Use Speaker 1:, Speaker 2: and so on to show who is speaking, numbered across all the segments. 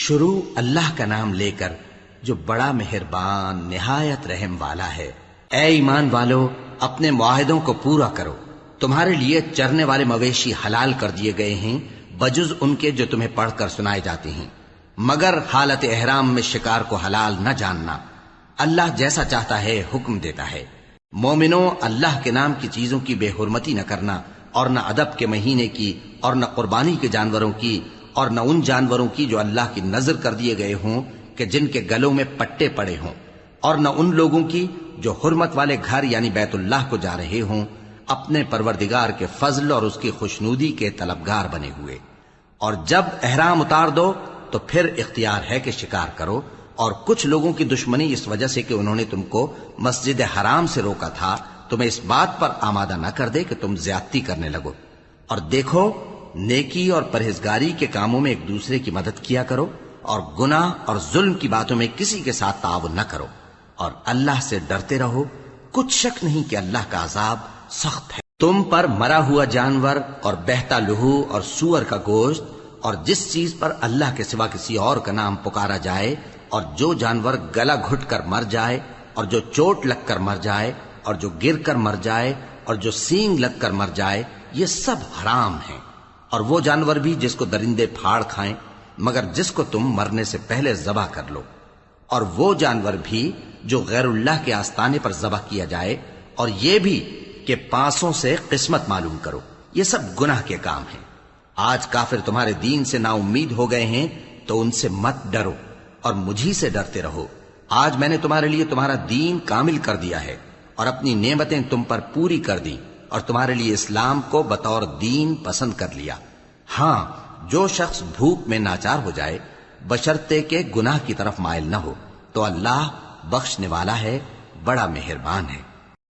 Speaker 1: شروع اللہ کا نام لے کر جو بڑا مہربان نہایت رحم والا ہے۔ اے ایمان والو، اپنے معاہدوں کو پورا کرو۔ تمہارے لیے چرنے والے مویشی حلال کر دیے گئے ہیں بجز ان کے جو تمہیں پڑھ کر سنائے جاتے ہیں، مگر حالت احرام میں شکار کو حلال نہ جاننا۔ اللہ جیسا چاہتا ہے حکم دیتا ہے۔ مومنوں، اللہ کے نام کی چیزوں کی بے حرمتی نہ کرنا، اور نہ ادب کے مہینے کی، اور نہ قربانی کے جانوروں کی، اور نہ ان جانوروں کی جو اللہ کی نذر کر دیے گئے ہوں کہ جن کے گلوں میں پٹے پڑے ہوں، اور نہ ان لوگوں کی جو حرمت والے گھر یعنی بیت اللہ کو جا رہے ہوں اپنے پروردگار کے فضل اور اس کی خوشنودی کے طلبگار بنے ہوئے۔ اور جب احرام اتار دو تو پھر اختیار ہے کہ شکار کرو، اور کچھ لوگوں کی دشمنی اس وجہ سے کہ انہوں نے تم کو مسجد حرام سے روکا تھا تمہیں اس بات پر آمادہ نہ کر دے کہ تم زیادتی کرنے لگو۔ اور دیکھو، نیکی اور پرہیزگاری کے کاموں میں ایک دوسرے کی مدد کیا کرو، اور گناہ اور ظلم کی باتوں میں کسی کے ساتھ تعاون نہ کرو، اور اللہ سے ڈرتے رہو۔ کچھ شک نہیں کہ اللہ کا عذاب سخت ہے۔ تم پر مرا ہوا جانور اور بہتا لہو اور سور کا گوشت اور جس چیز پر اللہ کے سوا کسی اور کا نام پکارا جائے، اور جو جانور گلا گھٹ کر مر جائے، اور جو چوٹ لگ کر مر جائے، اور جو گر کر مر جائے، اور جو سینگ لگ کر مر جائے، یہ سب حرام ہیں۔ اور وہ جانور بھی جس کو درندے پھاڑ کھائیں، مگر جس کو تم مرنے سے پہلے ذبح کر لو، اور وہ جانور بھی جو غیر اللہ کے آستانے پر ذبح کیا جائے، اور یہ بھی کہ پانسوں سے قسمت معلوم کرو۔ یہ سب گناہ کے کام ہیں۔ آج کافر تمہارے دین سے نا امید ہو گئے ہیں تو ان سے مت ڈرو اور مجھی سے ڈرتے رہو۔ آج میں نے تمہارے لیے تمہارا دین کامل کر دیا ہے اور اپنی نعمتیں تم پر پوری کر دی، اور تمہارے لیے اسلام کو بطور دین پسند کر لیا۔ ہاں، جو شخص بھوک میں ناچار ہو جائے بشرطے کہ گناہ کی طرف مائل نہ ہو تو اللہ بخشنے والا ہے، بڑا مہربان ہے۔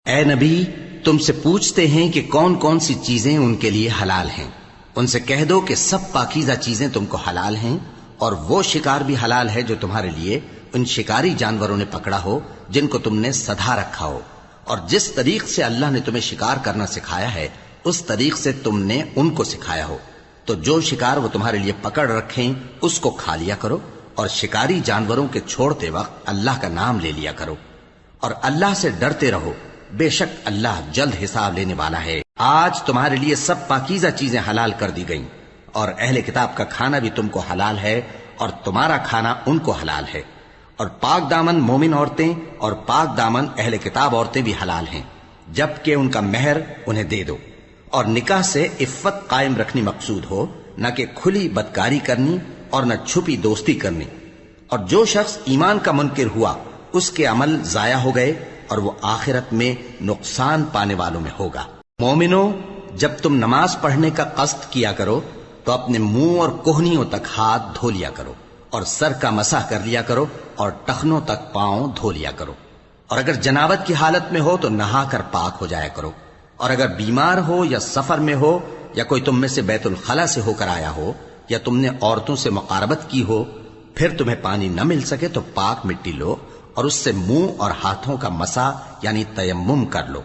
Speaker 1: اے نبی، تم سے پوچھتے ہیں کہ کون کون سی چیزیں ان کے لیے حلال ہیں۔ ان سے کہہ دو کہ سب پاکیزہ چیزیں تم کو حلال ہیں، اور وہ شکار بھی حلال ہے جو تمہارے لیے ان شکاری جانوروں نے پکڑا ہو جن کو تم نے سدھا رکھا ہو، اور جس طریق سے اللہ نے تمہیں شکار کرنا سکھایا ہے اس طریق سے تم نے ان کو سکھایا ہو۔ تو جو شکار وہ تمہارے لیے پکڑ رکھیں اس کو کھا لیا کرو، اور شکاری جانوروں کے چھوڑتے وقت اللہ کا نام لے لیا کرو، اور اللہ سے ڈرتے رہو، بے شک اللہ جلد حساب لینے والا ہے۔ آج تمہارے لیے سب پاکیزہ چیزیں حلال کر دی گئیں، اور اہل کتاب کا کھانا بھی تم کو حلال ہے، اور تمہارا کھانا ان کو حلال ہے، اور پاک دامن مومن عورتیں اور پاک دامن اہل کتاب عورتیں بھی حلال ہیں، جبکہ ان کا مہر انہیں دے دو۔ اور نکاح سے عفت قائم رکھنی مقصود ہو، نہ کہ کھلی بدکاری کرنی اور نہ چھپی دوستی کرنی۔ اور جو شخص ایمان کا منکر ہوا اس کے عمل ضائع ہو گئے، اور وہ آخرت میں نقصان پانے والوں میں ہوگا۔ مومنوں، جب تم نماز پڑھنے کا قصد کیا کرو تو اپنے منہ اور کوہنیوں تک ہاتھ دھو لیا کرو، اور سر کا مسح کر لیا کرو، اور ٹخنوں تک پاؤں دھو لیا کرو۔ اور اگر جنابت کی حالت میں ہو تو نہا کر پاک ہو جایا کرو، اور اگر بیمار ہو یا سفر میں ہو یا کوئی تم میں سے بیت الخلا سے ہو کر آیا ہو یا تم نے عورتوں سے مقاربت کی ہو، پھر تمہیں پانی نہ مل سکے تو پاک مٹی لو اور اس سے منہ اور ہاتھوں کا مسح یعنی تیمم کر لو۔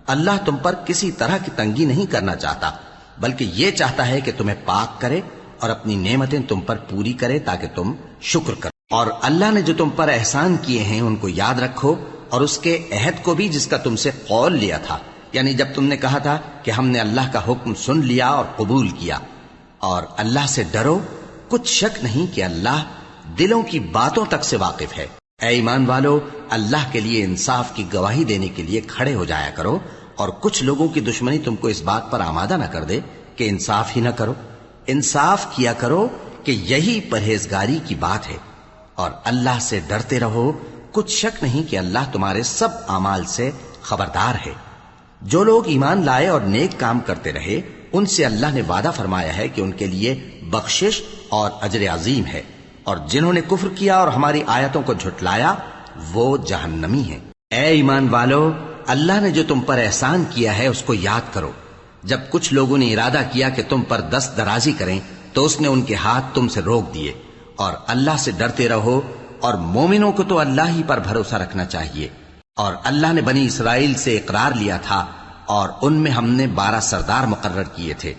Speaker 1: اللہ تم پر کسی طرح کی تنگی نہیں کرنا چاہتا، بلکہ یہ چاہتا ہے کہ تمہیں پاک کرے اور اپنی نعمتیں تم پر پوری کرے تاکہ تم شکر کرو۔ اور اللہ نے جو تم پر احسان کیے ہیں ان کو یاد رکھو، اور اس کے عہد کو بھی جس کا تم سے قول لیا تھا، یعنی جب تم نے کہا تھا کہ ہم نے اللہ کا حکم سن لیا اور قبول کیا۔ اور اللہ سے ڈرو، کچھ شک نہیں کہ اللہ دلوں کی باتوں تک سے واقف ہے۔ اے ایمان والو، اللہ کے لیے انصاف کی گواہی دینے کے لیے کھڑے ہو جایا کرو، اور کچھ لوگوں کی دشمنی تم کو اس بات پر آمادہ نہ کر دے کہ انصاف ہی نہ کرو۔ انصاف کیا کرو کہ یہی پرہیزگاری کی بات ہے، اور اللہ سے ڈرتے رہو، کچھ شک نہیں کہ اللہ تمہارے سب اعمال سے خبردار ہے۔ جو لوگ ایمان لائے اور نیک کام کرتے رہے ان سے اللہ نے وعدہ فرمایا ہے کہ ان کے لیے بخشش اور اجر عظیم ہے، اور جنہوں نے کفر کیا اور ہماری آیتوں کو جھٹلایا وہ جہنمی ہیں۔ اے ایمان والو، اللہ نے جو تم پر احسان کیا ہے اس کو یاد کرو۔ جب کچھ لوگوں نے ارادہ کیا کہ تم پر دست درازی کریں تو اس نے ان کے ہاتھ تم سے روک دیے۔ اور اللہ سے ڈرتے رہو، اور مومنوں کو تو اللہ ہی پر بھروسہ رکھنا چاہیے۔ اور اللہ نے بنی اسرائیل سے اقرار لیا تھا، اور ان میں ہم نے 12 سردار مقرر کیے تھے،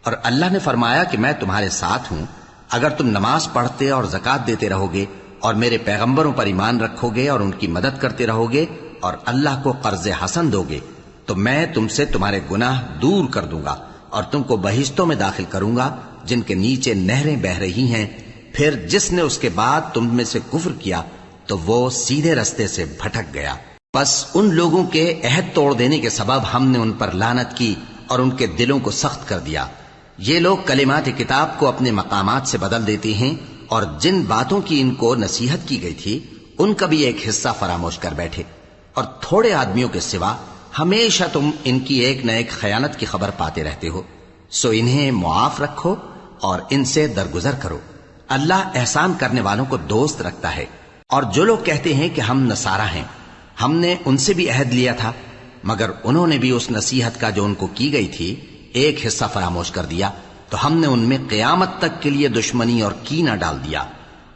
Speaker 1: اور اللہ نے فرمایا کہ میں تمہارے ساتھ ہوں، اگر تم نماز پڑھتے اور زکات دیتے رہو گے اور میرے پیغمبروں پر ایمان رکھو گے اور ان کی مدد کرتے رہو گے اور اللہ کو قرض حسن دو گے تو میں تم سے تمہارے گناہ دور کر دوں گا اور تم کو بہشتوں میں داخل کروں گا جن کے نیچے نہریں بہہ رہی ہیں. پھر جس نے اس کے بعد تم میں سے کفر کیا تو وہ سیدھے رستے سے بھٹک گیا. پس ان لوگوں کے عہد توڑ دینے کے سبب ہم نے ان پر لعنت کی اور ان کے دلوں کو سخت کر دیا. یہ لوگ کلمات کتاب کو اپنے مقامات سے بدل دیتے ہیں اور جن باتوں کی ان کو نصیحت کی گئی تھی ان کا بھی ایک حصہ فراموش کر بیٹھے. اور تھوڑے آدمیوں کے سوا ہمیشہ تم ان کی ایک نہ ایک خیانت کی خبر پاتے رہتے ہو. سو انہیں معاف رکھو اور ان سے درگزر کرو. اللہ احسان کرنے والوں کو دوست رکھتا ہے. اور جو لوگ کہتے ہیں کہ ہم نصارہ ہیں، ہم نے ان سے بھی عہد لیا تھا مگر انہوں نے بھی اس نصیحت کا جو ان کو کی گئی تھی ایک حصہ فراموش کر دیا تو ہم نے ان میں قیامت تک کے لیے دشمنی اور کینہ ڈال دیا.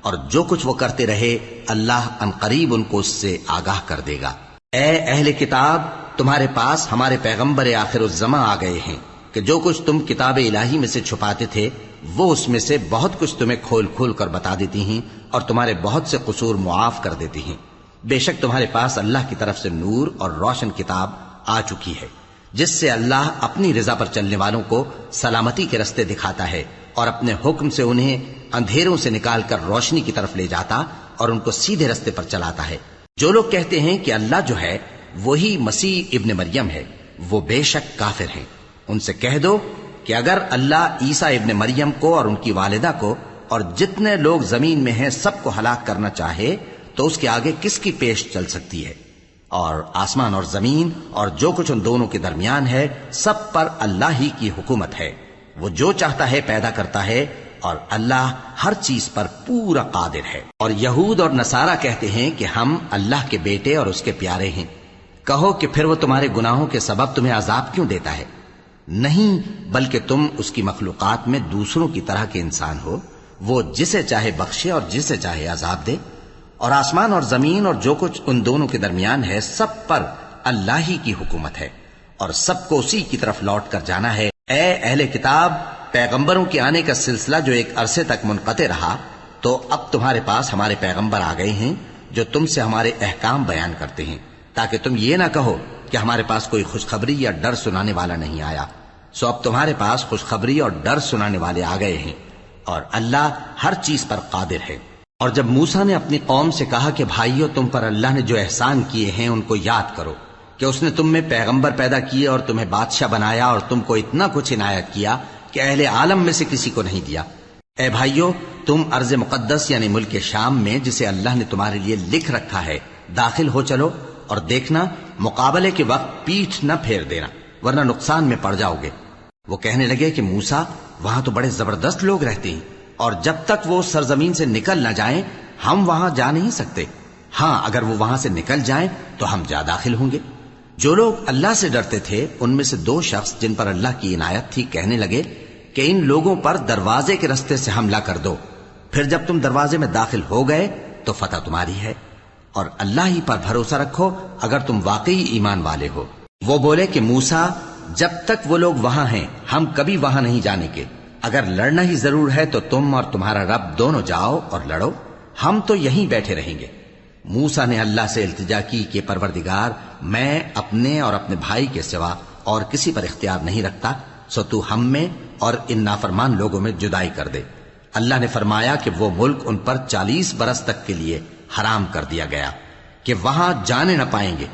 Speaker 1: اور جو کچھ وہ کرتے رہے اللہ عنقریب ان کو اس سے آگاہ کر دے گا. اے اہل کتاب، تمہارے پاس ہمارے پیغمبر آخر الزماں آ گئے ہیں کہ جو کچھ تم کتاب الہی میں سے چھپاتے تھے وہ اس میں سے بہت کچھ تمہیں کھول کھول کر بتا دیتی ہیں اور تمہارے بہت سے قصور معاف کر دیتی ہیں. بے شک تمہارے پاس اللہ کی طرف سے نور اور روشن کتاب آ چکی ہے جس سے اللہ اپنی رضا پر چلنے والوں کو سلامتی کے رستے دکھاتا ہے اور اپنے حکم سے انہیں اندھیروں سے نکال کر روشنی کی طرف لے جاتا اور ان کو سیدھے رستے پر چلاتا ہے. جو لوگ کہتے ہیں کہ اللہ جو ہے وہی مسیح ابن مریم ہے وہ بے شک کافر ہیں. ان سے کہہ دو کہ اگر اللہ عیسیٰ ابن مریم کو اور ان کی والدہ کو اور جتنے لوگ زمین میں ہیں سب کو ہلاک کرنا چاہے تو اس کے آگے کس کی پیش چل سکتی ہے؟ اور آسمان اور زمین اور جو کچھ ان دونوں کے درمیان ہے سب پر اللہ ہی کی حکومت ہے. وہ جو چاہتا ہے پیدا کرتا ہے اور اللہ ہر چیز پر پورا قادر ہے. اور یہود اور نصارہ کہتے ہیں کہ ہم اللہ کے بیٹے اور اس کے پیارے ہیں. کہو کہ پھر وہ تمہارے گناہوں کے سبب تمہیں عذاب کیوں دیتا ہے؟ نہیں، بلکہ تم اس کی مخلوقات میں دوسروں کی طرح کے انسان ہو. وہ جسے چاہے بخشے اور جسے چاہے عذاب دے. اور آسمان اور زمین اور جو کچھ ان دونوں کے درمیان ہے سب پر اللہ ہی کی حکومت ہے اور سب کو اسی کی طرف لوٹ کر جانا ہے. اے اہل کتاب، پیغمبروں کے آنے کا سلسلہ جو ایک عرصے تک منقطع رہا تو اب تمہارے پاس ہمارے پیغمبر آ گئے ہیں جو تم سے ہمارے احکام بیان کرتے ہیں تاکہ تم یہ نہ کہو کہ ہمارے پاس کوئی خوشخبری یا ڈر سنانے والا نہیں آیا. سو اب تمہارے پاس خوشخبری اور ڈر سنانے والے آ گئے ہیں اور اللہ ہر چیز پر قادر ہے. اور جب موسیٰ نے اپنی قوم سے کہا کہ بھائیو تم پر اللہ نے جو احسان کیے ہیں ان کو یاد کرو کہ اس نے تم میں پیغمبر پیدا کیے اور تمہیں بادشاہ بنایا اور تم کو اتنا کچھ عنایت کیا کہ اہل عالم میں سے کسی کو نہیں دیا. اے بھائیو، تم ارض مقدس یعنی ملک شام میں جسے اللہ نے تمہارے لیے لکھ رکھا ہے داخل ہو چلو اور دیکھنا مقابلے کے وقت پیٹھ نہ پھیر دینا ورنہ نقصان میں پڑ جاؤ گے. وہ کہنے لگے کہ موسیٰ وہاں تو بڑے زبردست لوگ رہتے ہیں اور جب تک وہ سرزمین سے نکل نہ جائیں ہم وہاں جا نہیں سکتے. ہاں اگر وہ وہاں سے نکل جائیں تو ہم جا داخل ہوں گے. جو لوگ اللہ سے ڈرتے تھے ان میں سے دو شخص جن پر اللہ کی عنایت تھی کہنے لگے کہ ان لوگوں پر دروازے کے رستے سے حملہ کر دو، پھر جب تم دروازے میں داخل ہو گئے تو فتح تمہاری ہے اور اللہ ہی پر بھروسہ رکھو اگر تم واقعی ایمان والے ہو. وہ بولے کہ موسیٰ جب تک وہ لوگ وہاں ہیں ہم کبھی وہاں نہیں جانے کے. اگر لڑنا ہی ضرور ہے تو تم اور تمہارا رب دونوں جاؤ اور لڑو، ہم تو یہیں بیٹھے رہیں گے. موسیٰ نے اللہ سے التجا کی کہ پروردگار میں اپنے اور اپنے بھائی کے سوا اور کسی پر اختیار نہیں رکھتا، سو تو ہم میں اور ان نافرمان لوگوں میں جدائی کر دے. اللہ نے فرمایا کہ وہ ملک ان پر 40 برس تک کے لیے حرام کر دیا گیا کہ وہاں جانے نہ پائیں گے.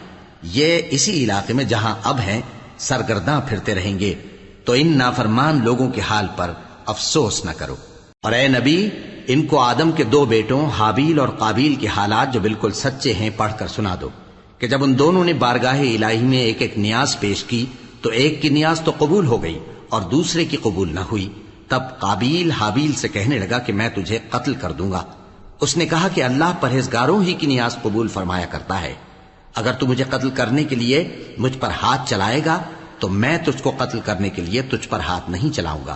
Speaker 1: یہ اسی علاقے میں جہاں اب ہیں سرگرداں پھرتے رہیں گے. تو ان نافرمان لوگوں کے حال پر افسوس نہ کرو. اور اے نبی، ان کو آدم کے 2 بیٹوں حابیل اور قابیل کے حالات جو بالکل سچے ہیں پڑھ کر سنا دو کہ جب ان دونوں نے بارگاہ الہی میں ایک ایک نیاز پیش کی تو ایک کی نیاز تو قبول ہو گئی اور دوسرے کی قبول نہ ہوئی. تب قابیل حابیل سے کہنے لگا کہ میں تجھے قتل کر دوں گا. اس نے کہا کہ اللہ پرہیزگاروں ہی کی نیاز قبول فرمایا کرتا ہے. اگر تو مجھے قتل کرنے کے لیے مجھ پر ہاتھ چلائے گا تو میں تجھ کو قتل کرنے کے لیے تجھ پر ہاتھ نہیں چلاؤں گا.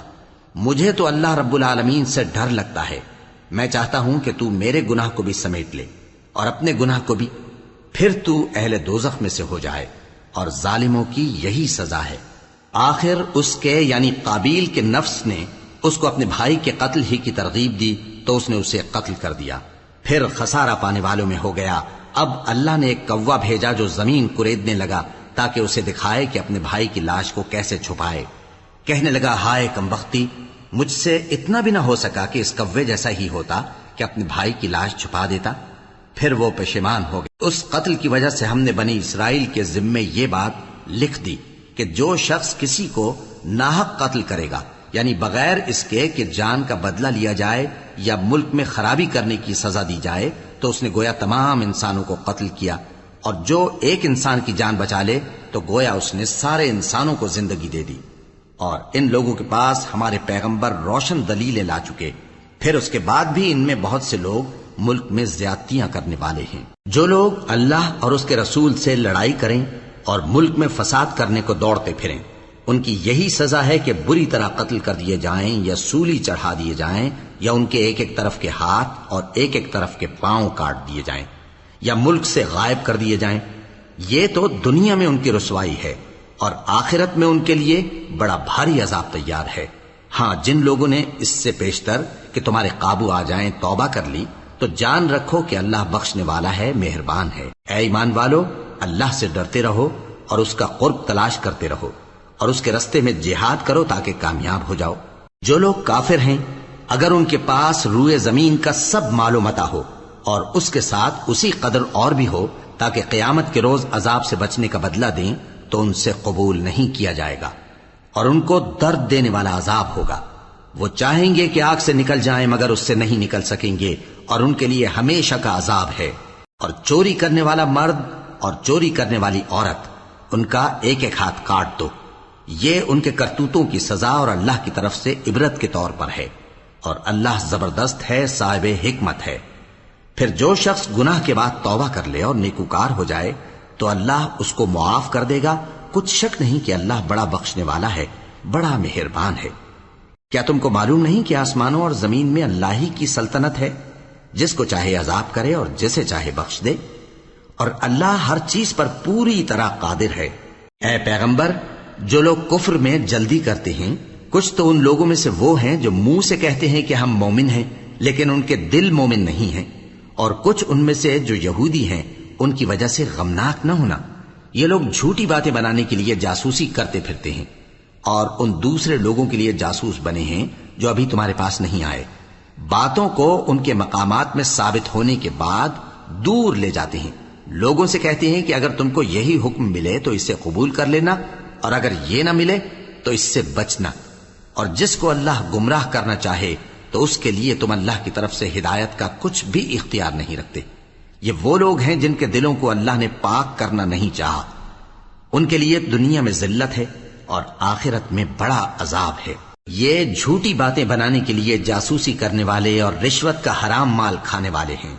Speaker 1: مجھے تو اللہ رب العالمین سے ڈر لگتا ہے. میں چاہتا ہوں کہ تو میرے گناہ کو بھی سمیٹ لے اور اپنے گناہ کو بھی، پھر تو اہل دوزخ میں سے ہو جائے اور ظالموں کی یہی سزا ہے. آخر اس کے یعنی قابیل کے نفس نے اس کو اپنے بھائی کے قتل ہی کی ترغیب دی تو اس نے اسے قتل کر دیا، پھر خسارہ پانے والوں میں ہو گیا۔ اب اللہ نے ایک کوا بھیجا جو زمین کریدنے لگا تاکہ اسے دکھائے کہ اپنے بھائی کی لاش کو کیسے چھپائے۔ کہنے لگا، ہائے کمبختی، مجھ سے اتنا بھی نہ ہو سکا کہ اس کوے جیسا ہی ہوتا کہ اپنے بھائی کی لاش چھپا دیتا۔ پھر وہ پشیمان ہو گیا۔ اس قتل کی وجہ سے ہم نے بنی اسرائیل کے ذمے یہ بات لکھ دی کہ جو شخص کسی کو ناحق قتل کرے گا، یعنی بغیر اس کے کہ جان کا بدلہ لیا جائے یا ملک میں خرابی کرنے کی سزا دی جائے، تو اس نے گویا تمام انسانوں کو قتل کیا، اور جو ایک انسان کی جان بچا لے تو گویا اس نے سارے انسانوں کو زندگی دے دی۔ اور ان لوگوں کے پاس ہمارے پیغمبر روشن دلیلیں لا چکے، پھر اس کے بعد بھی ان میں بہت سے لوگ ملک میں زیادتیاں کرنے والے ہیں۔ جو لوگ اللہ اور اس کے رسول سے لڑائی کریں اور ملک میں فساد کرنے کو دوڑتے پھریں، ان کی یہی سزا ہے کہ بری طرح قتل کر دیے جائیں یا سولی چڑھا دیے جائیں، یا ان کے ایک ایک طرف کے ہاتھ اور ایک ایک طرف کے پاؤں کاٹ دیے جائیں، یا ملک سے غائب کر دیے جائیں۔ یہ تو دنیا میں ان کی رسوائی ہے، اور آخرت میں ان کے لیے بڑا بھاری عذاب تیار ہے۔ ہاں، جن لوگوں نے اس سے پیشتر کہ تمہارے قابو آ جائیں توبہ کر لی، تو جان رکھو کہ اللہ بخشنے والا ہے، مہربان ہے۔ اے ایمان والو، اللہ سے ڈرتے رہو اور اس کا قرب تلاش کرتے رہو، اور اس کے رستے میں جہاد کرو تاکہ کامیاب ہو جاؤ۔ جو لوگ کافر ہیں، اگر ان کے پاس روئے زمین کا سب مال و متاع ہو اور اس کے ساتھ اسی قدر اور بھی ہو تاکہ قیامت کے روز عذاب سے بچنے کا بدلہ دیں، تو ان سے قبول نہیں کیا جائے گا، اور ان کو درد دینے والا عذاب ہوگا۔ وہ چاہیں گے کہ آگ سے نکل جائیں مگر اس سے نہیں نکل سکیں گے، اور ان کے لیے ہمیشہ کا عذاب ہے۔ اور چوری کرنے والا مرد اور چوری کرنے والی عورت، ان کا ایک ایک ہاتھ کاٹ دو۔ یہ ان کے کرتوتوں کی سزا اور اللہ کی طرف سے عبرت کے طور پر ہے، اور اللہ زبردست ہے، صاحب حکمت ہے۔ پھر جو شخص گناہ کے بعد توبہ کر لے اور نیکوکار ہو جائے تو اللہ اس کو معاف کر دے گا۔ کچھ شک نہیں کہ اللہ بڑا بخشنے والا ہے، بڑا مہربان ہے۔ کیا تم کو معلوم نہیں کہ آسمانوں اور زمین میں اللہ ہی کی سلطنت ہے، جس کو چاہے عذاب کرے اور جسے چاہے بخش دے، اور اللہ ہر چیز پر پوری طرح قادر ہے۔ اے پیغمبر، جو لوگ کفر میں جلدی کرتے ہیں، کچھ تو ان لوگوں میں سے وہ ہیں جو منہ سے کہتے ہیں کہ ہم مومن ہیں لیکن ان کے دل مومن نہیں ہیں، اور کچھ ان میں سے جو یہودی ہیں، ان کی وجہ سے غمناک نہ ہونا۔ یہ لوگ جھوٹی باتیں بنانے کے لیے جاسوسی کرتے پھرتے ہیں، اور ان دوسرے لوگوں کے لیے جاسوس بنے ہیں جو ابھی تمہارے پاس نہیں آئے۔ باتوں کو ان کے مقامات میں ثابت ہونے کے بعد دور لے جاتے ہیں، لوگوں سے کہتے ہیں کہ اگر تم کو یہی حکم ملے تو اسے قبول کر لینا، اور اگر یہ نہ ملے تو اس سے بچنا، اور جس کو اللہ گمراہ کرنا چاہے تو اس کے لیے تم اللہ کی طرف سے ہدایت کا کچھ بھی اختیار نہیں رکھتے۔ یہ وہ لوگ ہیں جن کے دلوں کو اللہ نے پاک کرنا نہیں چاہا، ان کے لیے دنیا میں ذلت ہے اور آخرت میں بڑا عذاب ہے۔ یہ جھوٹی باتیں بنانے کے لیے جاسوسی کرنے والے اور رشوت کا حرام مال کھانے والے ہیں۔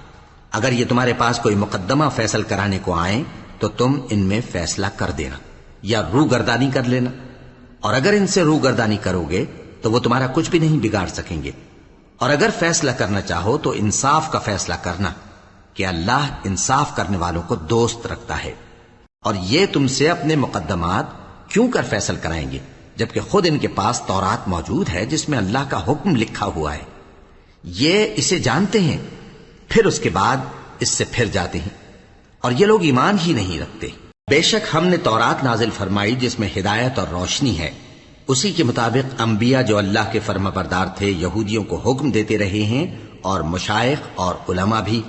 Speaker 1: اگر یہ تمہارے پاس کوئی مقدمہ فیصل کرانے کو آئیں تو تم ان میں فیصلہ کر دینا یا روگردانی کر لینا، اور اگر ان سے روگردانی کرو گے تو وہ تمہارا کچھ بھی نہیں بگاڑ سکیں گے، اور اگر فیصلہ کرنا چاہو تو انصاف کا فیصلہ کرنا کہ اللہ انصاف کرنے والوں کو دوست رکھتا ہے۔ اور یہ تم سے اپنے مقدمات کیوں کر فیصل کرائیں گے جبکہ خود ان کے پاس تورات موجود ہے جس میں اللہ کا حکم لکھا ہوا ہے۔ یہ اسے جانتے ہیں، پھر اس کے بعد اس سے پھر جاتے ہیں، اور یہ لوگ ایمان ہی نہیں رکھتے۔ بے شک ہم نے تورات نازل فرمائی جس میں ہدایت اور روشنی ہے، اسی کے مطابق انبیاء جو اللہ کے فرما بردار تھے یہودیوں کو حکم دیتے رہے ہیں، اور مشائخ اور علماء بھی،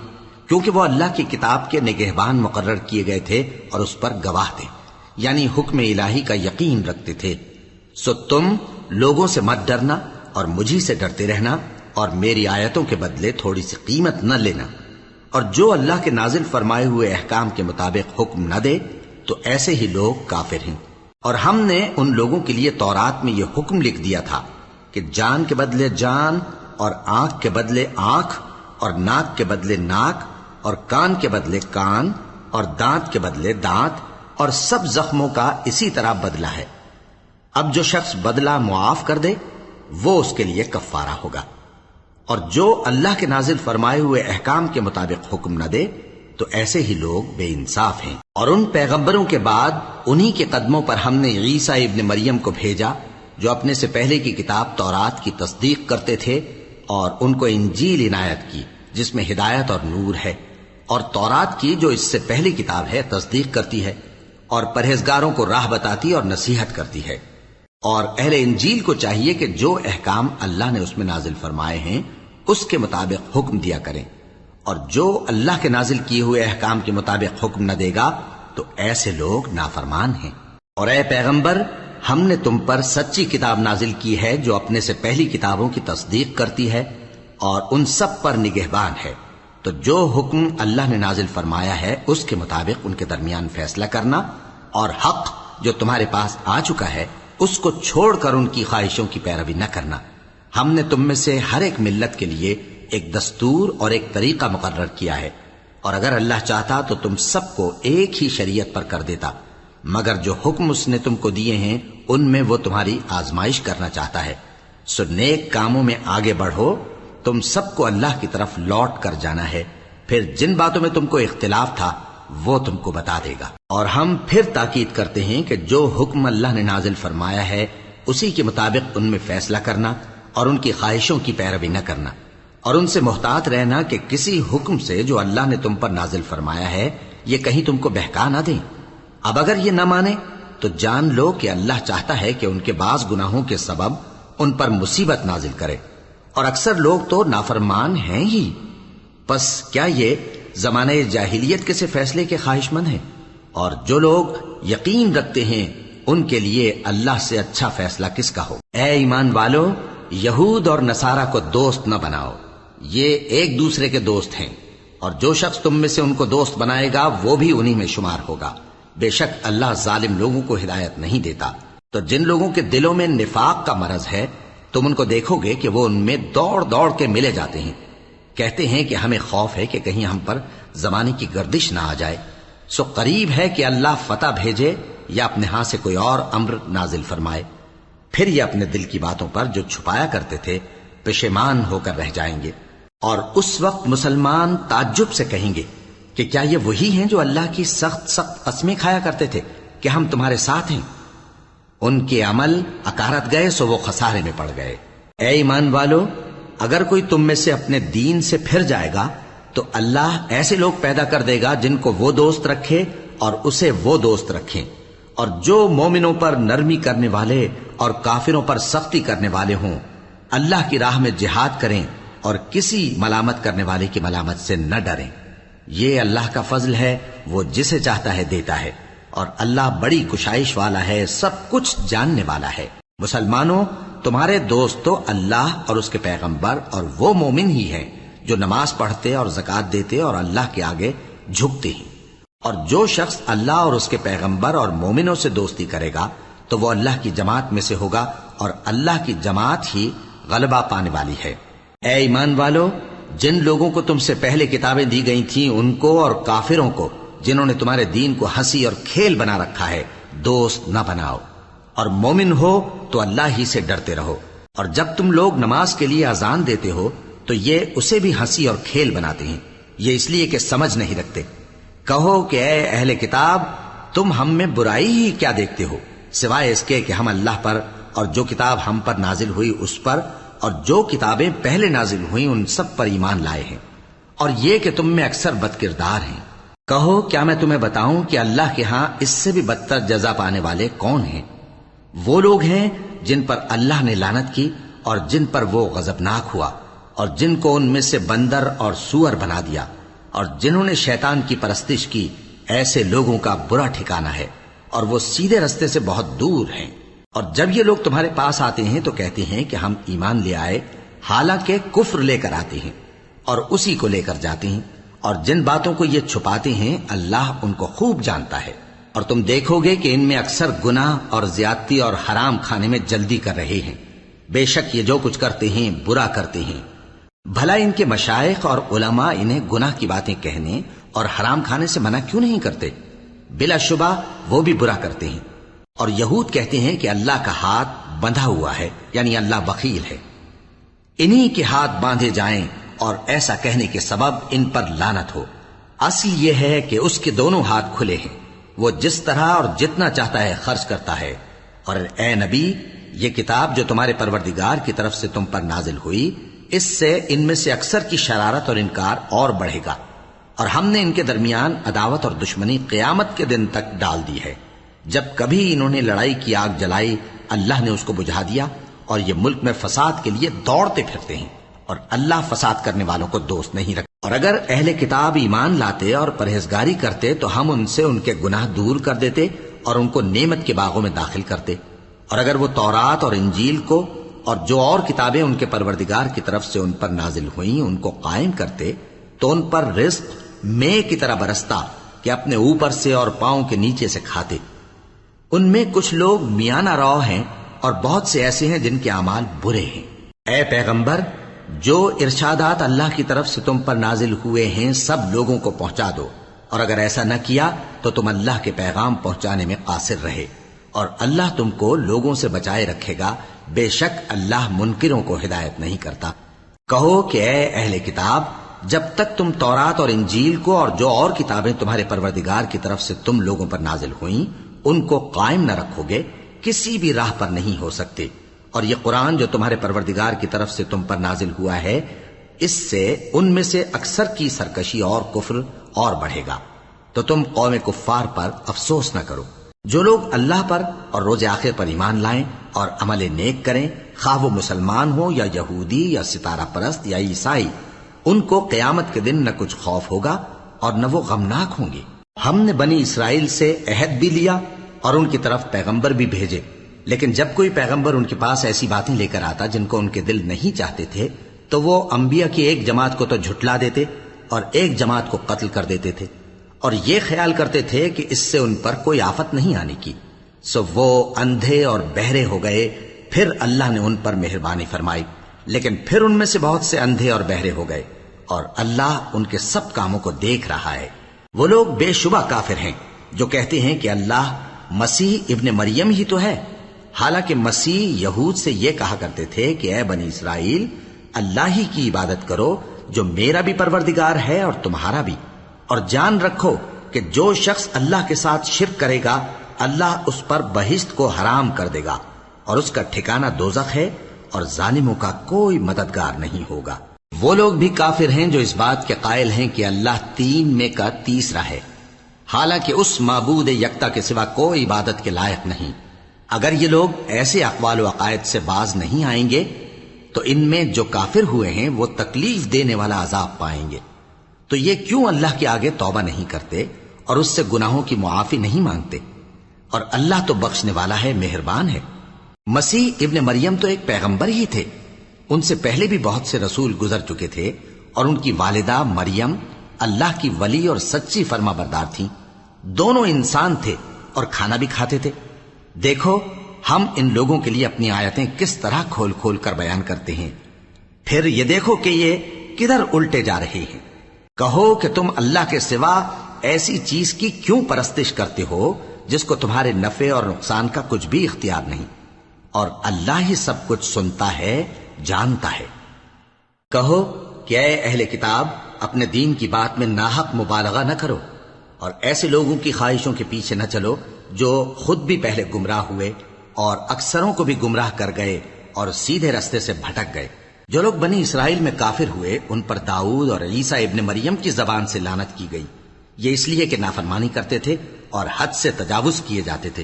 Speaker 1: کیونکہ وہ اللہ کی کتاب کے نگہبان مقرر کیے گئے تھے اور اس پر گواہ تھے، یعنی حکم الہی کا یقین رکھتے تھے۔ سو تم لوگوں سے مت ڈرنا اور مجھی سے ڈرتے رہنا، اور میری آیتوں کے بدلے تھوڑی سی قیمت نہ لینا، اور جو اللہ کے نازل فرمائے ہوئے احکام کے مطابق حکم نہ دے تو ایسے ہی لوگ کافر ہیں۔ اور ہم نے ان لوگوں کے لیے تورات میں یہ حکم لکھ دیا تھا کہ جان کے بدلے جان، اور آنکھ کے بدلے آنکھ، اور ناک کے بدلے ناک، اور کان کے بدلے کان، اور دانت کے بدلے دانت، اور سب زخموں کا اسی طرح بدلہ ہے۔ اب جو شخص بدلہ معاف کر دے وہ اس کے لیے کفارہ ہوگا، اور جو اللہ کے نازل فرمائے ہوئے احکام کے مطابق حکم نہ دے تو ایسے ہی لوگ بے انصاف ہیں۔ اور ان پیغمبروں کے بعد انہی کے قدموں پر ہم نے عیسیٰ ابن مریم کو بھیجا جو اپنے سے پہلے کی کتاب تورات کی تصدیق کرتے تھے اور ان کو انجیل عنایت کی جس میں ہدایت اور نور ہے، اور تورات کی جو اس سے پہلی کتاب ہے تصدیق کرتی ہے اور پرہیزگاروں کو راہ بتاتی اور نصیحت کرتی ہے۔ اور اہل انجیل کو چاہیے کہ جو احکام اللہ نے اس میں نازل فرمائے ہیں اس کے مطابق حکم دیا کریں، اور جو اللہ کے نازل کیے ہوئے احکام کے مطابق حکم نہ دے گا تو ایسے لوگ نافرمان ہیں۔ اور اے پیغمبر، ہم نے تم پر سچی کتاب نازل کی ہے جو اپنے سے پہلی کتابوں کی تصدیق کرتی ہے اور ان سب پر نگہبان ہے، تو جو حکم اللہ نے نازل فرمایا ہے اس کے مطابق ان کے درمیان فیصلہ کرنا، اور حق جو تمہارے پاس آ چکا ہے اس کو چھوڑ کر ان کی خواہشوں کی پیروی نہ کرنا۔ ہم نے تم میں سے ہر ایک ملت کے لیے ایک دستور اور ایک طریقہ مقرر کیا ہے، اور اگر اللہ چاہتا تو تم سب کو ایک ہی شریعت پر کر دیتا، مگر جو حکم اس نے تم کو دیے ہیں ان میں وہ تمہاری آزمائش کرنا چاہتا ہے۔ سو نیک کاموں میں آگے بڑھو، تم سب کو اللہ کی طرف لوٹ کر جانا ہے، پھر جن باتوں میں تم کو اختلاف تھا وہ تم کو بتا دے گا۔ اور ہم پھر تاکید کرتے ہیں کہ جو حکم اللہ نے نازل فرمایا ہے اسی کے مطابق ان میں فیصلہ کرنا اور ان کی خواہشوں کی پیروی نہ کرنا، اور ان سے محتاط رہنا کہ کسی حکم سے جو اللہ نے تم پر نازل فرمایا ہے یہ کہیں تم کو بہکا نہ دیں۔ اب اگر یہ نہ مانے تو جان لو کہ اللہ چاہتا ہے کہ ان کے بعض گناہوں کے سبب ان پر مصیبت نازل کرے، اور اکثر لوگ تو نافرمان ہیں ہی۔ پس کیا یہ زمانہ جاہلیت کے سے فیصلے کے خواہش مند ہیں؟ اور جو لوگ یقین رکھتے ہیں ان کے لیے اللہ سے اچھا فیصلہ کس کا ہو۔ اے ایمان والو، یہود اور نصارہ کو دوست نہ بناؤ، یہ ایک دوسرے کے دوست ہیں، اور جو شخص تم میں سے ان کو دوست بنائے گا وہ بھی انہی میں شمار ہوگا۔ بے شک اللہ ظالم لوگوں کو ہدایت نہیں دیتا۔ تو جن لوگوں کے دلوں میں نفاق کا مرض ہے تم ان کو دیکھو گے کہ وہ ان میں دوڑ دوڑ کے ملے جاتے ہیں، کہتے ہیں کہ ہمیں خوف ہے کہ کہیں ہم پر زمانے کی گردش نہ آ جائے۔ سو قریب ہے کہ اللہ فتح بھیجے یا اپنے ہاں سے کوئی اور امر نازل فرمائے، پھر یہ اپنے دل کی باتوں پر جو چھپایا کرتے تھے پشیمان ہو کر رہ جائیں گے۔ اور اس وقت مسلمان تعجب سے کہیں گے کہ کیا یہ وہی ہیں جو اللہ کی سخت سخت قسمیں کھایا کرتے تھے کہ ہم تمہارے ساتھ ہیں؟ ان کے عمل اکارت گئے سو وہ خسارے میں پڑ گئے۔ اے ایمان والو، اگر کوئی تم میں سے اپنے دین سے پھر جائے گا تو اللہ ایسے لوگ پیدا کر دے گا جن کو وہ دوست رکھے اور اسے وہ دوست رکھیں، اور جو مومنوں پر نرمی کرنے والے اور کافروں پر سختی کرنے والے ہوں، اللہ کی راہ میں جہاد کریں اور کسی ملامت کرنے والے کی ملامت سے نہ ڈریں۔ یہ اللہ کا فضل ہے، وہ جسے چاہتا ہے دیتا ہے، اور اللہ بڑی کشائش والا ہے، سب کچھ جاننے والا ہے۔ مسلمانوں، تمہارے دوست تو اللہ اور اس کے پیغمبر اور وہ مومن ہی ہیں جو نماز پڑھتے اور زکوٰۃ دیتے اور اللہ کے آگے جھکتے ہیں۔ اور جو شخص اللہ اور اس کے پیغمبر اور مومنوں سے دوستی کرے گا تو وہ اللہ کی جماعت میں سے ہوگا، اور اللہ کی جماعت ہی غلبہ پانے والی ہے۔ اے ایمان والو، جن لوگوں کو تم سے پہلے کتابیں دی گئی تھیں ان کو اور کافروں کو جنہوں نے تمہارے دین کو ہنسی اور کھیل بنا رکھا ہے دوست نہ بناؤ، اور مومن ہو تو اللہ ہی سے ڈرتے رہو۔ اور جب تم لوگ نماز کے لیے اذان دیتے ہو تو یہ اسے بھی ہنسی اور کھیل بناتے ہیں، یہ اس لیے کہ سمجھ نہیں رکھتے۔ کہو کہ اے اہل کتاب، تم ہم میں برائی ہی کیا دیکھتے ہو، سوائے اس کے کہ ہم اللہ پر اور جو کتاب ہم پر نازل ہوئی اس پر اور جو کتابیں پہلے نازل ہوئیں ان سب پر ایمان لائے ہیں، اور یہ کہ تم میں اکثر بد کردار ہیں۔ کہو کیا میں تمہیں بتاؤں کہ اللہ کے ہاں اس سے بھی بدتر جزا پانے والے کون ہیں؟ وہ لوگ ہیں جن پر اللہ نے لعنت کی اور جن پر وہ غضبناک ہوا، اور جن کو ان میں سے بندر اور سور بنا دیا، اور جنہوں نے شیطان کی پرستش کی، ایسے لوگوں کا برا ٹھکانہ ہے، اور وہ سیدھے رستے سے بہت دور ہیں۔ اور جب یہ لوگ تمہارے پاس آتے ہیں تو کہتے ہیں کہ ہم ایمان لے آئے، حالانکہ کفر لے کر آتے ہیں اور اسی کو لے کر جاتے ہیں، اور جن باتوں کو یہ چھپاتے ہیں اللہ ان کو خوب جانتا ہے۔ اور تم دیکھو گے کہ ان میں اکثر گناہ اور زیادتی اور حرام کھانے میں جلدی کر رہے ہیں، بے شک یہ جو کچھ کرتے ہیں برا کرتے ہیں۔ بھلا ان کے مشائخ اور علماء انہیں گناہ کی باتیں کہنے اور حرام کھانے سے منع کیوں نہیں کرتے؟ بلا شبہ وہ بھی برا کرتے ہیں۔ اور یہود کہتے ہیں کہ اللہ کا ہاتھ بندھا ہوا ہے، یعنی اللہ بخیل ہے، انہی کے ہاتھ باندھے جائیں، اور ایسا کہنے کے سبب ان پر لعنت ہو۔ اصل یہ ہے کہ اس کے دونوں ہاتھ کھلے ہیں، وہ جس طرح اور جتنا چاہتا ہے خرچ کرتا ہے۔ اور اے نبی، یہ کتاب جو تمہارے پروردگار کی طرف سے تم پر نازل ہوئی، اس سے ان میں سے اکثر کی شرارت اور انکار اور بڑھے گا، اور ہم نے ان کے درمیان عداوت اور دشمنی قیامت کے دن تک ڈال دی ہے۔ جب کبھی انہوں نے لڑائی کی آگ جلائی، اللہ نے اس کو بجھا دیا، اور یہ ملک میں فساد کے لیے دوڑتے پھرتے ہیں، اور اللہ فساد کرنے والوں کو دوست نہیں رکھتا۔ اور اگر اہل کتاب ایمان لاتے اور پرہیزگاری کرتے تو ہم ان سے ان کے گناہ دور کر دیتے اور ان کو نعمت کے باغوں میں داخل کرتے۔ اور اگر وہ تورات اور انجیل کو اور جو اور کتابیں ان کے پروردگار کی طرف سے ان پر نازل ہوئیں ان کو قائم کرتے تو ان پر رزق مے کی طرح برستا کہ اپنے اوپر سے اور پاؤں کے نیچے سے کھاتے۔ ان میں کچھ لوگ میانہ رو ہیں اور بہت سے ایسے ہیں جن کے اعمال برے ہیں۔ اے پیغمبر، جو ارشادات اللہ کی طرف سے تم پر نازل ہوئے ہیں سب لوگوں کو پہنچا دو، اور اگر ایسا نہ کیا تو تم اللہ کے پیغام پہنچانے میں قاصر رہے، اور اللہ تم کو لوگوں سے بچائے رکھے گا، بے شک اللہ منکروں کو ہدایت نہیں کرتا۔ کہو کہ اے اہل کتاب، جب تک تم تورات اور انجیل کو اور جو اور کتابیں تمہارے پروردگار کی طرف سے تم لوگوں پر نازل ہوئیں ان کو قائم نہ رکھو گے، کسی بھی راہ پر نہیں ہو سکتے۔ اور یہ قرآن جو تمہارے پروردگار کی طرف سے تم پر نازل ہوا ہے، اس سے ان میں سے اکثر کی سرکشی اور کفر اور بڑھے گا، تو تم قوم کفار پر افسوس نہ کرو۔ جو لوگ اللہ پر اور روز آخر پر ایمان لائیں اور عمل نیک کریں، خواہ وہ مسلمان ہو یا یہودی یا ستارہ پرست یا عیسائی، ان کو قیامت کے دن نہ کچھ خوف ہوگا اور نہ وہ غمناک ہوں گے۔ ہم نے بنی اسرائیل سے عہد بھی لیا اور ان کی طرف پیغمبر بھی بھیجے، لیکن جب کوئی پیغمبر ان کے پاس ایسی باتیں لے کر آتا جن کو ان کے دل نہیں چاہتے تھے تو وہ انبیاء کی ایک جماعت کو تو جھٹلا دیتے اور ایک جماعت کو قتل کر دیتے تھے، اور یہ خیال کرتے تھے کہ اس سے ان پر کوئی آفت نہیں آنے کی، سو وہ اندھے اور بہرے ہو گئے۔ پھر اللہ نے ان پر مہربانی فرمائی، لیکن پھر ان میں سے بہت سے اندھے اور بہرے ہو گئے، اور اللہ ان کے سب کاموں کو دیکھ رہا ہے۔ وہ لوگ بے شبہ کافر ہیں جو کہتے ہیں کہ اللہ مسیح ابن مریم ہی تو ہے، حالانکہ مسیح یہود سے یہ کہا کرتے تھے کہ اے بنی اسرائیل، اللہ ہی کی عبادت کرو جو میرا بھی پروردگار ہے اور تمہارا بھی، اور جان رکھو کہ جو شخص اللہ کے ساتھ شرک کرے گا اللہ اس پر بہشت کو حرام کر دے گا، اور اس کا ٹھکانہ دوزخ ہے، اور ظالموں کا کوئی مددگار نہیں ہوگا۔ وہ لوگ بھی کافر ہیں جو اس بات کے قائل ہیں کہ اللہ تین میں کا تیسرا ہے، حالانکہ اس معبود یکتا کے سوا کوئی عبادت کے لائق نہیں۔ اگر یہ لوگ ایسے اقوال و عقائد سے باز نہیں آئیں گے تو ان میں جو کافر ہوئے ہیں وہ تکلیف دینے والا عذاب پائیں گے۔ تو یہ کیوں اللہ کے آگے توبہ نہیں کرتے اور اس سے گناہوں کی معافی نہیں مانگتے؟ اور اللہ تو بخشنے والا ہے، مہربان ہے۔ مسیح ابن مریم تو ایک پیغمبر ہی تھے، ان سے پہلے بھی بہت سے رسول گزر چکے تھے، اور ان کی والدہ مریم اللہ کی ولی اور سچی فرما بردار تھیں۔ دونوں انسان تھے اور کھانا بھی کھاتے تھے۔ دیکھو ہم ان لوگوں کے لیے اپنی آیتیں کس طرح کھول کھول کر بیان کرتے ہیں، پھر یہ دیکھو کہ یہ کدھر الٹے جا رہے ہیں۔ کہو کہ تم اللہ کے سوا ایسی چیز کی کیوں پرستش کرتے ہو جس کو تمہارے نفع اور نقصان کا کچھ بھی اختیار نہیں، اور اللہ ہی سب کچھ سنتا ہے، جانتا ہے۔ کہو کہ اے اہل کتاب، اپنے دین کی بات میں ناحق مبالغہ نہ کرو، اور ایسے لوگوں کی خواہشوں کے پیچھے نہ چلو جو خود بھی پہلے گمراہ ہوئے اور اکثروں کو بھی گمراہ کر گئے اور سیدھے رستے سے بھٹک گئے۔ جو لوگ بنی اسرائیل میں کافر ہوئے ان پر داؤد اور عیسیٰ ابن مریم کی زبان سے لعنت کی گئی، یہ اس لیے کہ نافرمانی کرتے تھے اور حد سے تجاوز کیے جاتے تھے،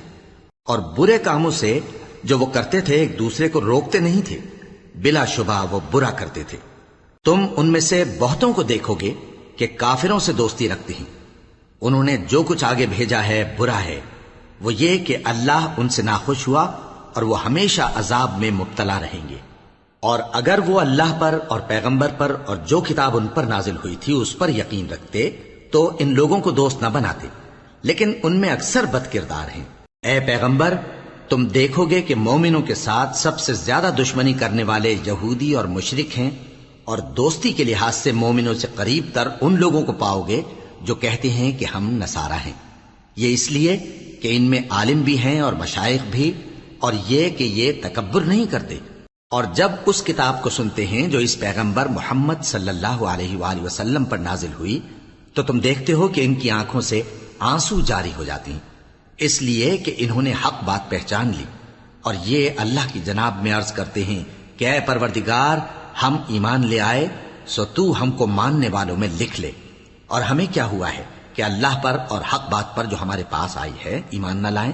Speaker 1: اور برے کاموں سے جو وہ کرتے تھے ایک دوسرے کو روکتے نہیں تھے، بلا شبہ وہ برا کرتے تھے۔ تم ان میں سے بہتوں کو دیکھو گے کہ کافروں سے دوستی رکھتے ہیں، انہوں نے جو کچھ آگے بھیجا ہے برا ہے، وہ یہ کہ اللہ ان سے ناخوش ہوا اور وہ ہمیشہ عذاب میں مبتلا رہیں گے۔ اور اگر وہ اللہ پر اور پیغمبر پر اور جو کتاب ان پر نازل ہوئی تھی اس پر یقین رکھتے تو ان لوگوں کو دوست نہ بناتے، لیکن ان میں اکثر بد کردار ہیں۔ اے پیغمبر، تم دیکھو گے کہ مومنوں کے ساتھ سب سے زیادہ دشمنی کرنے والے یہودی اور مشرک ہیں، اور دوستی کے لحاظ سے مومنوں سے قریب تر ان لوگوں کو پاؤ گے جو کہتے ہیں کہ ہم نصارہ ہیں، یہ اس لیے کہ ان میں عالم بھی ہیں اور مشائخ بھی، اور یہ کہ یہ تکبر نہیں کرتے۔ اور جب اس کتاب کو سنتے ہیں جو اس پیغمبر محمد صلی اللہ علیہ وآلہ وسلم پر نازل ہوئی تو تم دیکھتے ہو کہ ان کی آنکھوں سے آنسو جاری ہو جاتے ہیں، اس لیے کہ انہوں نے حق بات پہچان لی، اور یہ اللہ کی جناب میں عرض کرتے ہیں کہ اے پروردگار، ہم ایمان لے آئے سو تو ہم کو ماننے والوں میں لکھ لے، اور ہمیں کیا ہوا ہے کہ اللہ پر اور حق بات پر جو ہمارے پاس آئی ہے ایمان نہ لائیں،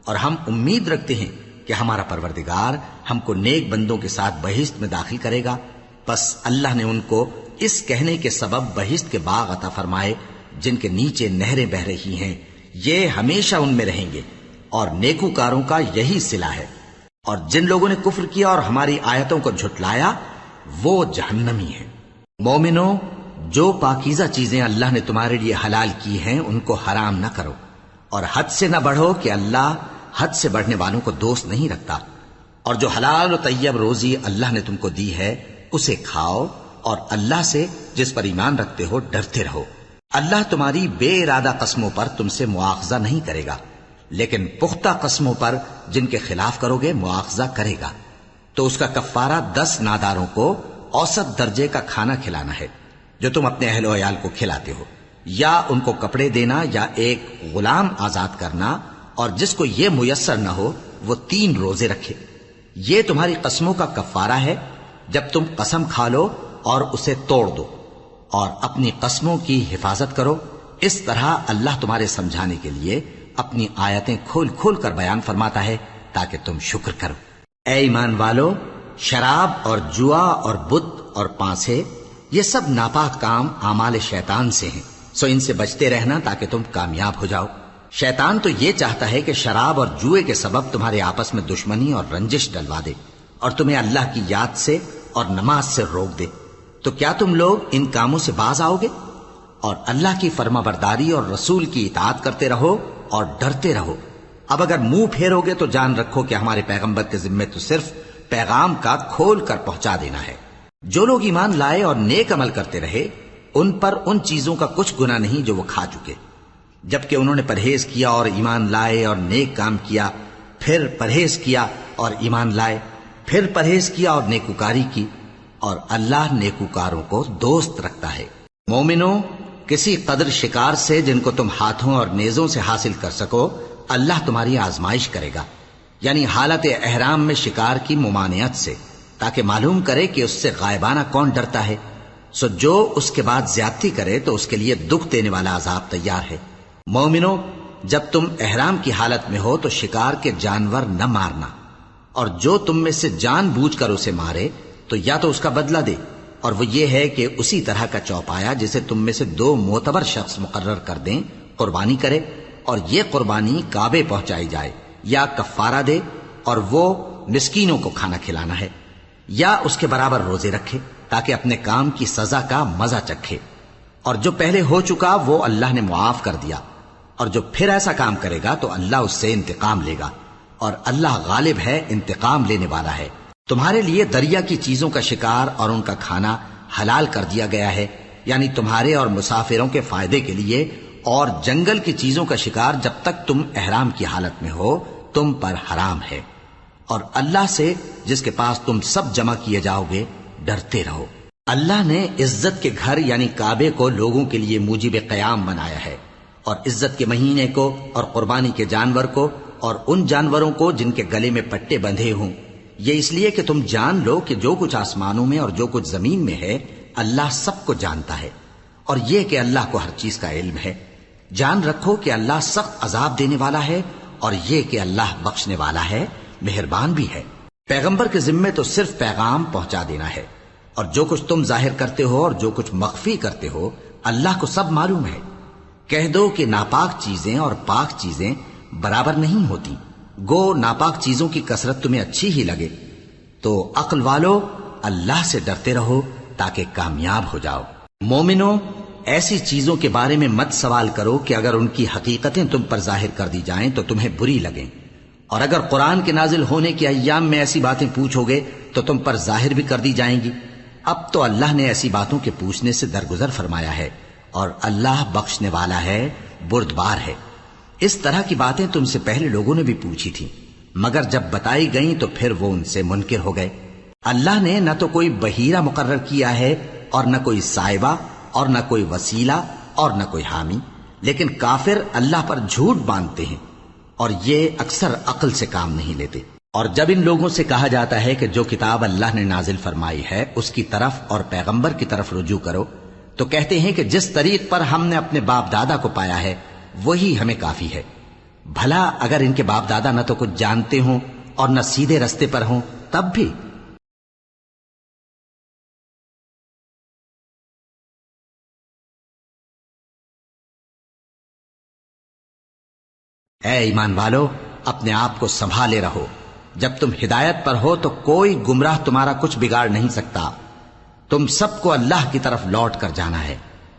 Speaker 1: اور ہم امید رکھتے ہیں کہ ہمارا پروردگار ہم کو نیک بندوں کے ساتھ بہشت میں داخل کرے گا۔ پس اللہ نے ان کو اس کہنے کے سبب بہشت کے باغ عطا فرمائے جن کے نیچے نہریں بہ رہی ہیں، یہ ہمیشہ ان میں رہیں گے، اور نیکوکاروں کا یہی صلہ ہے۔ اور جن لوگوں نے کفر کیا اور ہماری آیتوں کو جھٹلایا وہ جہنمی ہیں۔ مومنو، جو پاکیزہ چیزیں اللہ نے تمہارے لیے حلال کی ہیں ان کو حرام نہ کرو، اور حد سے نہ بڑھو کہ اللہ حد سے بڑھنے والوں کو دوست نہیں رکھتا، اور جو حلال و طیب روزی اللہ نے تم کو دی ہے اسے کھاؤ، اور اللہ سے جس پر ایمان رکھتے ہو ڈرتے رہو۔ اللہ تمہاری بے ارادہ قسموں پر تم سے مواخذہ نہیں کرے گا، لیکن پختہ قسموں پر جن کے خلاف کرو گے مواخذہ کرے گا، تو اس کا کفارہ 10 ناداروں کو اوسط درجے کا کھانا کھلانا ہے جو تم اپنے اہل و عیال کو کھلاتے ہو، یا ان کو کپڑے دینا، یا ایک غلام آزاد کرنا، اور جس کو یہ میسر نہ ہو وہ 3 روزے رکھے۔ یہ تمہاری قسموں کا کفارہ ہے جب تم قسم کھا لو اور اسے توڑ دو، اور اپنی قسموں کی حفاظت کرو۔ اس طرح اللہ تمہارے سمجھانے کے لیے اپنی آیتیں کھول کھول کر بیان فرماتا ہے تاکہ تم شکر کرو۔ اے ایمان والو، شراب اور جوا اور بت اور پانسے، یہ سب ناپاک کام اعمال شیطان سے ہیں، سو ان سے بچتے رہنا تاکہ تم کامیاب ہو جاؤ۔ شیطان تو یہ چاہتا ہے کہ شراب اور جوئے کے سبب تمہارے آپس میں دشمنی اور رنجش ڈلوا دے، اور تمہیں اللہ کی یاد سے اور نماز سے روک دے۔ تو کیا تم لوگ ان کاموں سے باز آؤ گے؟ اور اللہ کی فرما برداری اور رسول کی اطاعت کرتے رہو اور ڈرتے رہو۔ اب اگر منہ پھیرو گے تو جان رکھو کہ ہمارے پیغمبر کے ذمے تو صرف پیغام کا کھول کر پہنچا دینا ہے۔ جو لوگ ایمان لائے اور نیک عمل کرتے رہے ان پر ان چیزوں کا کچھ گناہ نہیں جو وہ کھا چکے، جبکہ انہوں نے پرہیز کیا اور ایمان لائے اور نیک کام کیا، پھر پرہیز کیا اور ایمان لائے، پھر پرہیز کیا اور نیکوکاری کی، اور اللہ نیکوکاروں کو دوست رکھتا ہے۔ مومنو، کسی قدر شکار سے جن کو تم ہاتھوں اور نیزوں سے حاصل کر سکو اللہ تمہاری آزمائش کرے گا، یعنی حالت احرام میں شکار کی ممانعت سے، تاکہ معلوم کرے کہ اس سے غائبانہ کون ڈرتا ہے۔ سو جو اس کے بعد زیادتی کرے تو اس کے لیے دکھ دینے والا عذاب تیار ہے۔ مومنو، جب تم احرام کی حالت میں ہو تو شکار کے جانور نہ مارنا، اور جو تم میں سے جان بوجھ کر اسے مارے تو یا تو اس کا بدلہ دے، اور وہ یہ ہے کہ اسی طرح کا چوپایا جسے تم میں سے 2 معتبر شخص مقرر کر دیں قربانی کرے، اور یہ قربانی کعبے پہنچائی جائے، یا کفارہ دے اور وہ مسکینوں کو کھانا کھلانا ہے، یا اس کے برابر روزے رکھے تاکہ اپنے کام کی سزا کا مزہ چکھے، اور جو پہلے ہو چکا وہ اللہ نے معاف کر دیا، اور جو پھر ایسا کام کرے گا تو اللہ اس سے انتقام لے گا، اور اللہ غالب ہے، انتقام لینے والا ہے۔ تمہارے لیے دریا کی چیزوں کا شکار اور ان کا کھانا حلال کر دیا گیا ہے، یعنی تمہارے اور مسافروں کے فائدے کے لیے، اور جنگل کی چیزوں کا شکار جب تک تم احرام کی حالت میں ہو تم پر حرام ہے، اور اللہ سے جس کے پاس تم سب جمع کیے جاؤ گے ڈرتے رہو۔ اللہ نے عزت کے گھر یعنی کعبے کو لوگوں کے لیے موجب قیام بنایا ہے، اور عزت کے مہینے کو اور قربانی کے جانور کو اور ان جانوروں کو جن کے گلے میں پٹے بندھے ہوں، یہ اس لیے کہ تم جان لو کہ جو کچھ آسمانوں میں اور جو کچھ زمین میں ہے اللہ سب کو جانتا ہے، اور یہ کہ اللہ کو ہر چیز کا علم ہے۔ جان رکھو کہ اللہ سخت عذاب دینے والا ہے، اور یہ کہ اللہ بخشنے والا ہے، مہربان بھی ہے۔ پیغمبر کے ذمے تو صرف پیغام پہنچا دینا ہے، اور جو کچھ تم ظاہر کرتے ہو اور جو کچھ مخفی کرتے ہو اللہ کو سب معلوم ہے۔ کہہ دو کہ ناپاک چیزیں اور پاک چیزیں برابر نہیں ہوتی، گو ناپاک چیزوں کی کثرت تمہیں اچھی ہی لگے، تو عقل والو اللہ سے ڈرتے رہو تاکہ کامیاب ہو جاؤ۔ مومنو، ایسی چیزوں کے بارے میں مت سوال کرو کہ اگر ان کی حقیقتیں تم پر ظاہر کر دی جائیں تو تمہیں بری لگیں، اور اگر قرآن کے نازل ہونے کے ایام میں ایسی باتیں پوچھو گے تو تم پر ظاہر بھی کر دی جائیں گی۔ اب تو اللہ نے ایسی باتوں کے پوچھنے سے درگزر فرمایا ہے، اور اللہ بخشنے والا ہے، بردبار ہے۔ اس طرح کی باتیں تم سے پہلے لوگوں نے بھی پوچھی تھی، مگر جب بتائی گئیں تو پھر وہ ان سے منکر ہو گئے۔ اللہ نے نہ تو کوئی بحیرہ مقرر کیا ہے اور نہ کوئی سائبہ اور نہ کوئی وسیلہ اور نہ کوئی حامی، لیکن کافر اللہ پر جھوٹ باندھتے ہیں اور یہ اکثر عقل سے کام نہیں لیتے۔ اور جب ان لوگوں سے کہا جاتا ہے کہ جو کتاب اللہ نے نازل فرمائی ہے اس کی طرف اور پیغمبر کی طرف رجوع کرو، تو کہتے ہیں کہ جس طریق پر ہم نے اپنے باپ دادا کو پایا ہے وہی ہمیں کافی ہے۔ بھلا اگر ان کے باپ دادا نہ تو کچھ جانتے ہوں اور نہ سیدھے رستے پر ہوں تب بھی؟ اے ایمان والو، اپنے آپ کو سنبھالے رہو، جب تم ہدایت پر ہو تو کوئی گمراہ تمہارا کچھ بگاڑ نہیں سکتا۔ تم سب کو اللہ کی طرف لوٹ کر جانا ہے،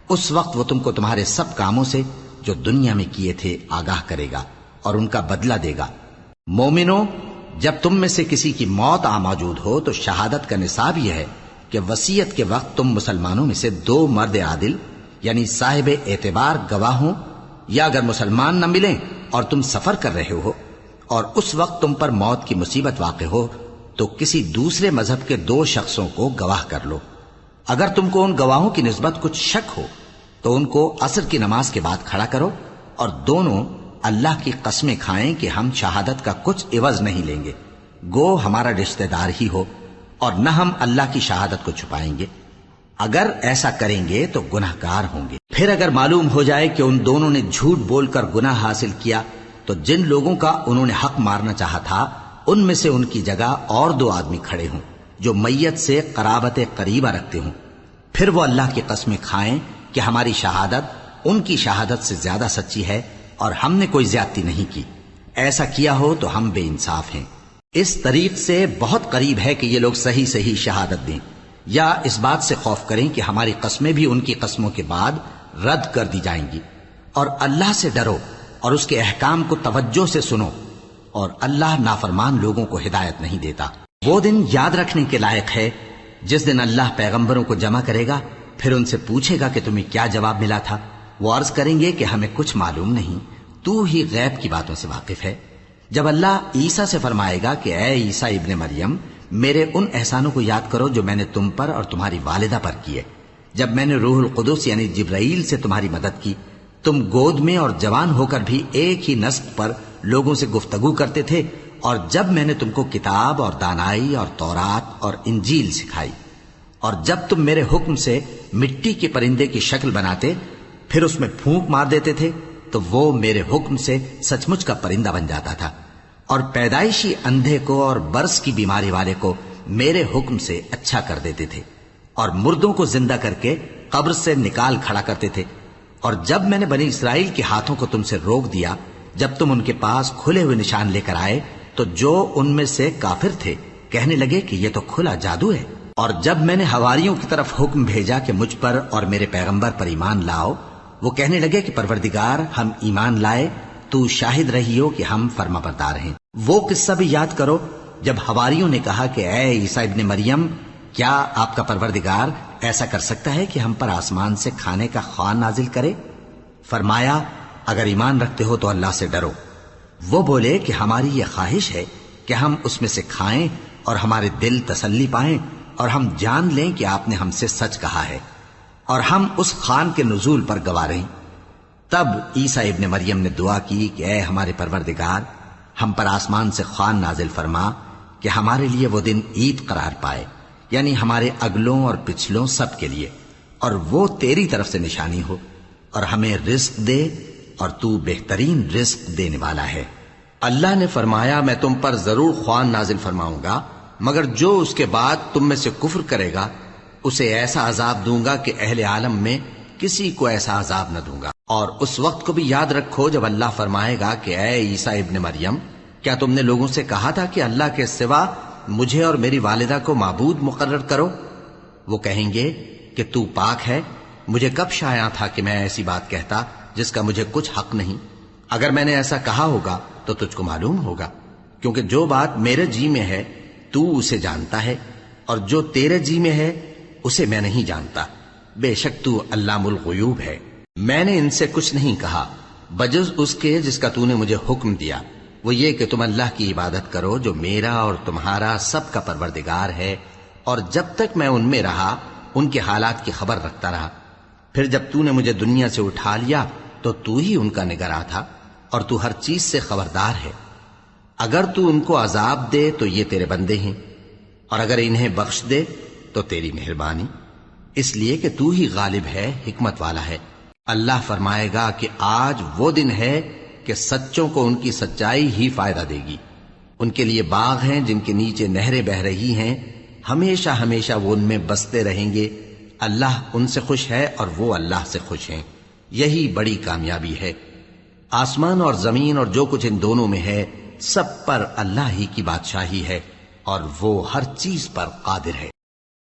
Speaker 1: اس وقت وہ تم کو تمہارے سب کاموں سے جو دنیا میں کیے تھے آگاہ کرے گا اور ان کا بدلہ دے گا۔ مومنو، جب تم میں سے کسی کی موت آ موجود ہو تو شہادت کا نصاب یہ ہے کہ وصیت کے وقت تم مسلمانوں میں سے 2 مرد عادل یعنی صاحب اعتبار گواہ ہوں، یا اگر مسلمان نہ ملیں اور تم سفر کر رہے ہو اور اس وقت تم پر موت کی مصیبت واقع ہو تو کسی دوسرے مذہب کے 2 شخصوں کو گواہ کر لو۔ اگر تم کو ان گواہوں کی نسبت کچھ شک ہو تو ان کو عصر کی نماز کے بعد کھڑا کرو اور دونوں اللہ کی قسمیں کھائیں کہ ہم شہادت کا کچھ عوض نہیں لیں گے، گو ہمارا رشتہ دار ہی ہو، اور نہ ہم اللہ کی شہادت کو چھپائیں گے۔ اگر ایسا کریں گے تو گناہ گار ہوں گے۔ پھر اگر معلوم ہو جائے کہ ان دونوں نے جھوٹ بول کر گناہ حاصل کیا تو جن لوگوں کا انہوں نے حق مارنا چاہا تھا ان میں سے ان کی جگہ اور 2 آدمی کھڑے ہوں جو میت سے قرابت قریبہ رکھتے ہوں، پھر وہ اللہ کی قسمیں کھائیں کہ ہماری شہادت ان کی شہادت سے زیادہ سچی ہے اور ہم نے کوئی زیادتی نہیں کی۔ ایسا کیا ہو تو ہم بے انصاف ہیں۔ اس طریق سے بہت قریب ہے کہ یہ لوگ صحیح صحیح شہادت دیں، یا اس بات سے خوف کریں کہ ہماری قسمیں بھی ان کی قسموں کے بعد رد کر دی جائیں گی۔ اور اللہ سے ڈرو اور اس کے احکام کو توجہ سے سنو، اور اللہ نافرمان لوگوں کو ہدایت نہیں دیتا۔ وہ دن یاد رکھنے کے لائق ہے جس دن اللہ پیغمبروں کو جمع کرے گا، پھر ان سے پوچھے گا کہ تمہیں کیا جواب ملا تھا۔ وہ عرض کریں گے کہ ہمیں کچھ معلوم نہیں، تو ہی غیب کی باتوں سے واقف ہے۔ جب اللہ عیسیٰ سے فرمائے گا کہ اے عیسیٰ ابن مریم، میرے ان احسانوں کو یاد کرو جو میں نے تم پر اور تمہاری والدہ پر کیے، جب میں نے روح القدس یعنی جبرائیل سے تمہاری مدد کی، تم گود میں اور جوان ہو کر بھی ایک ہی نسق پر لوگوں سے گفتگو کرتے تھے، اور جب میں نے تم کو کتاب اور دانائی اور تورات اور انجیل سکھائی، اور جب تم میرے حکم سے مٹی کے پرندے کی شکل بناتے پھر اس میں پھونک مار دیتے تھے تو وہ میرے حکم سے سچ مچ کا پرندہ بن جاتا تھا، اور پیدائشی اندھے کو اور برس کی بیماری والے کو میرے حکم سے اچھا کر دیتے تھے، اور مردوں کو زندہ کر کے قبر سے نکال کھڑا کرتے تھے۔ اور جب میں نے بنی اسرائیل کے ہاتھوں کو تم سے روک دیا جب تم ان کے پاس کھلے ہوئے نشان لے کر آئے تو جو ان میں سے کافر تھے کہنے لگے کہ یہ تو کھلا جادو ہے۔ اور جب میں نے حواریوں کی طرف حکم بھیجا کہ مجھ پر اور میرے پیغمبر پر ایمان لاؤ، وہ کہنے لگے کہ پروردگار ہم ایمان لائے، تو شاہد رہی ہو کہ ہم فرما بردار ہیں۔ وہ قصہ بھی یاد کرو جب حواریوں نے کہا کہ اے عیسیٰ ابن مریم، کیا آپ کا پروردگار ایسا کر سکتا ہے کہ ہم پر آسمان سے کھانے کا خوان نازل کرے؟ فرمایا اگر ایمان رکھتے ہو تو اللہ سے ڈرو۔ وہ بولے کہ ہماری یہ خواہش ہے کہ ہم اس میں سے کھائیں اور ہمارے دل تسلی پائیں اور ہم جان لیں کہ آپ نے ہم سے سچ کہا ہے اور ہم اس خوان کے نزول پر گواہ رہیں۔ تب عیسیٰ ابن مریم نے دعا کی کہ اے ہمارے پروردگار، ہم پر آسمان سے خوان نازل فرما کہ ہمارے لیے وہ دن عید قرار پائے، یعنی ہمارے اگلوں اور پچھلوں سب کے لیے، اور وہ تیری طرف سے نشانی ہو، اور ہمیں رزق دے اور تو بہترین رزق دینے والا ہے۔ اللہ نے فرمایا میں تم پر ضرور خوان نازل فرماؤں گا، مگر جو اس کے بعد تم میں سے کفر کرے گا اسے ایسا عذاب دوں گا کہ اہل عالم میں کسی کو ایسا عذاب نہ دوں گا۔ اور اس وقت کو بھی یاد رکھو جب اللہ فرمائے گا کہ اے عیسیٰ ابن مریم، کیا تم نے لوگوں سے کہا تھا کہ اللہ کے سوا مجھے اور میری والدہ کو معبود مقرر کرو؟ وہ کہیں گے کہ تو پاک ہے، مجھے کب شایع تھا کہ میں ایسی بات کہتا جس کا مجھے کچھ حق نہیں۔ اگر میں نے ایسا کہا ہوگا تو تجھ کو معلوم ہوگا، کیونکہ جو بات میرے جی میں ہے تو اسے جانتا ہے، اور جو تیرے جی میں ہے اسے میں نہیں جانتا، بے شک تو علام الغیوب ہے۔ میں نے ان سے کچھ نہیں کہا بجز اس کے جس کا تو نے مجھے حکم دیا، وہ یہ کہ تم اللہ کی عبادت کرو جو میرا اور تمہارا سب کا پروردگار ہے، اور جب تک میں ان میں رہا ان کے حالات کی خبر رکھتا رہا۔ پھر جب تو نے مجھے دنیا سے اٹھا لیا تو تو ہی ان کا نگراں تھا، اور تو ہر چیز سے خبردار ہے۔ اگر تو ان کو عذاب دے تو یہ تیرے بندے ہیں، اور اگر انہیں بخش دے تو تیری مہربانی، اس لیے کہ تو ہی غالب ہے، حکمت والا ہے۔ اللہ فرمائے گا کہ آج وہ دن ہے کہ سچوں کو ان کی سچائی ہی فائدہ دے گی۔ ان کے لیے باغ ہیں جن کے نیچے نہریں بہ رہی ہیں، ہمیشہ ہمیشہ وہ ان میں بستے رہیں گے۔ اللہ ان سے خوش ہے اور وہ اللہ سے خوش ہیں، یہی بڑی کامیابی ہے۔ آسمان اور زمین اور جو کچھ ان دونوں میں ہے، سب پر اللہ ہی کی بادشاہی ہے، اور وہ ہر چیز پر قادر ہے۔